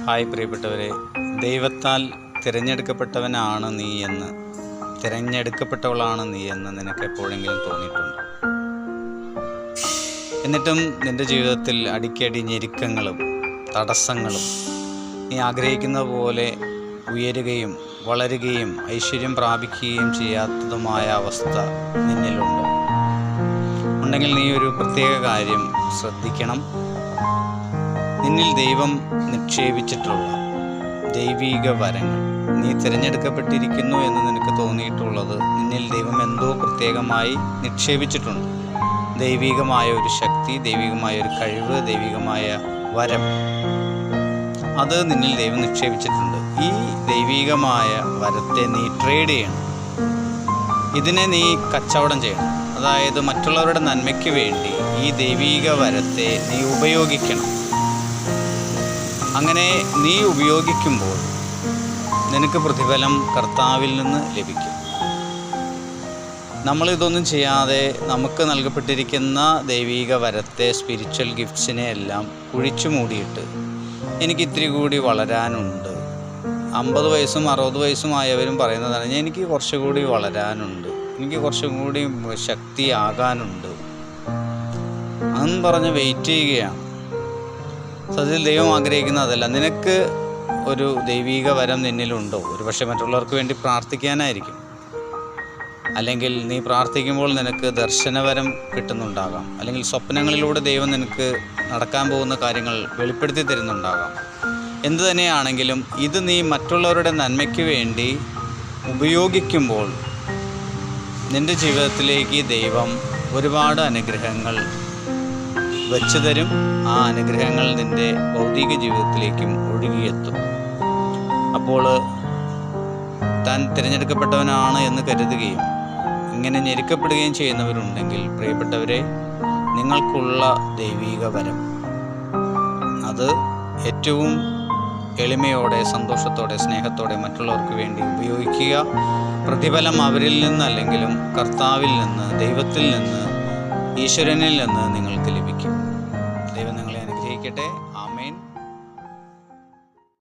Hi പ്രിയപ്പെട്ടവരെ, ദൈവത്താൽ തിരഞ്ഞെടുക്കപ്പെട്ടവനാണ് നീയെന്ന്, തിരഞ്ഞെടുക്കപ്പെട്ടവളാണ് നീയെന്ന് നിനക്ക് എപ്പോഴെങ്കിലും തോന്നിയിട്ടുണ്ട്? എന്നിട്ടും നിൻ്റെ ജീവിതത്തിൽ അടിക്കടി ഞെരുക്കങ്ങളും തടസ്സങ്ങളും, നീ ആഗ്രഹിക്കുന്ന പോലെ ഉയരുകയും വളരുകയും ഐശ്വര്യം പ്രാപിക്കുകയും ചെയ്യാത്തതുമായ അവസ്ഥ നിന്നിലുണ്ടോ? ഉണ്ടെങ്കിൽ നീ ഒരു പ്രത്യേക കാര്യം ശ്രദ്ധിക്കണം. നിന്നിൽ ദൈവം നിക്ഷേപിച്ചിട്ടുള്ള ദൈവീക വരങ്ങൾ, നീ തിരഞ്ഞെടുക്കപ്പെട്ടിരിക്കുന്നു എന്ന് നിനക്ക് തോന്നിയിട്ടുള്ളത്, നിന്നിൽ ദൈവം എന്തോ പ്രത്യേകമായി നിക്ഷേപിച്ചിട്ടുണ്ട്. ദൈവികമായ ഒരു ശക്തി, ദൈവികമായ ഒരു കഴിവ്, ദൈവികമായ വരം, അത് നിന്നിൽ ദൈവം നിക്ഷേപിച്ചിട്ടുണ്ട്. ഈ ദൈവികമായ വരത്തെ നീ ട്രേഡ് ചെയ്യണം. ഇതിനെ നീ കച്ചവടം ചെയ്യണം. അതായത് മറ്റുള്ളവരുടെ നന്മയ്ക്ക് വേണ്ടി ഈ ദൈവിക വരത്തെ നീ ഉപയോഗിക്കണം. അങ്ങനെ നീ ഉപയോഗിക്കുമ്പോൾ നിനക്ക് പ്രതിഫലം കർത്താവിൽ നിന്ന് ലഭിക്കും. നമ്മളിതൊന്നും ചെയ്യാതെ നമുക്ക് നൽകപ്പെട്ടിരിക്കുന്ന ദൈവിക വരത്തെ, സ്പിരിച്വൽ ഗിഫ്റ്റ്സിനെ എല്ലാം കുഴിച്ചു മൂടിയിട്ട് എനിക്ക് ഇത്തിരി കൂടി വളരാനുണ്ട്, 50 വയസ്സും 60 വയസ്സും ആയവരും പറയുന്നതാണ്, എനിക്ക് കുറച്ചുകൂടി വളരാനുണ്ട്, എനിക്ക് കുറച്ചും കൂടി ശക്തിയാകാനുണ്ട് അന്ന് പറഞ്ഞ് വെയിറ്റ് ചെയ്യുകയാണ്. സത്യത്തിൽ ദൈവം ആഗ്രഹിക്കുന്ന അതല്ല. നിനക്ക് ഒരു ദൈവിക വരം നിന്നിലുണ്ടോ? ഒരു പക്ഷേ മറ്റുള്ളവർക്ക് വേണ്ടി പ്രാർത്ഥിക്കാനായിരിക്കും, അല്ലെങ്കിൽ നീ പ്രാർത്ഥിക്കുമ്പോൾ നിനക്ക് ദർശനവരം കിട്ടുന്നുണ്ടാകാം, അല്ലെങ്കിൽ സ്വപ്നങ്ങളിലൂടെ ദൈവം നിനക്ക് നടക്കാൻ പോകുന്ന കാര്യങ്ങൾ വെളിപ്പെടുത്തി തരുന്നുണ്ടാകാം. എന്തു തന്നെയാണെങ്കിലും ഇത് നീ മറ്റുള്ളവരുടെ നന്മയ്ക്ക് വേണ്ടി ഉപയോഗിക്കുമ്പോൾ നിൻ്റെ ജീവിതത്തിലേക്ക് ദൈവം ഒരുപാട് അനുഗ്രഹങ്ങൾ വച്ചു തരും. ആ അനുഗ്രഹങ്ങൾ നിൻ്റെ ഭൗതിക ജീവിതത്തിലേക്കും ഒഴുകിയെത്തും. അപ്പോൾ താൻ തിരഞ്ഞെടുക്കപ്പെട്ടവനാണ് എന്ന് കരുതുകയും ഇങ്ങനെ ഞെരുക്കപ്പെടുകയും ചെയ്യുന്നവരുണ്ടെങ്കിൽ, പ്രിയപ്പെട്ടവരെ, നിങ്ങൾക്കുള്ള ദൈവിക വരം അത് ഏറ്റവും എളിമയോടെ, സന്തോഷത്തോടെ, സ്നേഹത്തോടെ മറ്റുള്ളവർക്ക് വേണ്ടി ഉപയോഗിക്കുക. പ്രതിഫലം അവരിൽ നിന്നല്ലെങ്കിലും കർത്താവിൽ നിന്ന്, ദൈവത്തിൽ നിന്ന്, ഈശ്വരനിൽ നിന്ന് നിങ്ങൾക്ക് ലഭിക്കും. ദൈവം നിങ്ങളെ അനുഗ്രഹിക്കട്ടെ.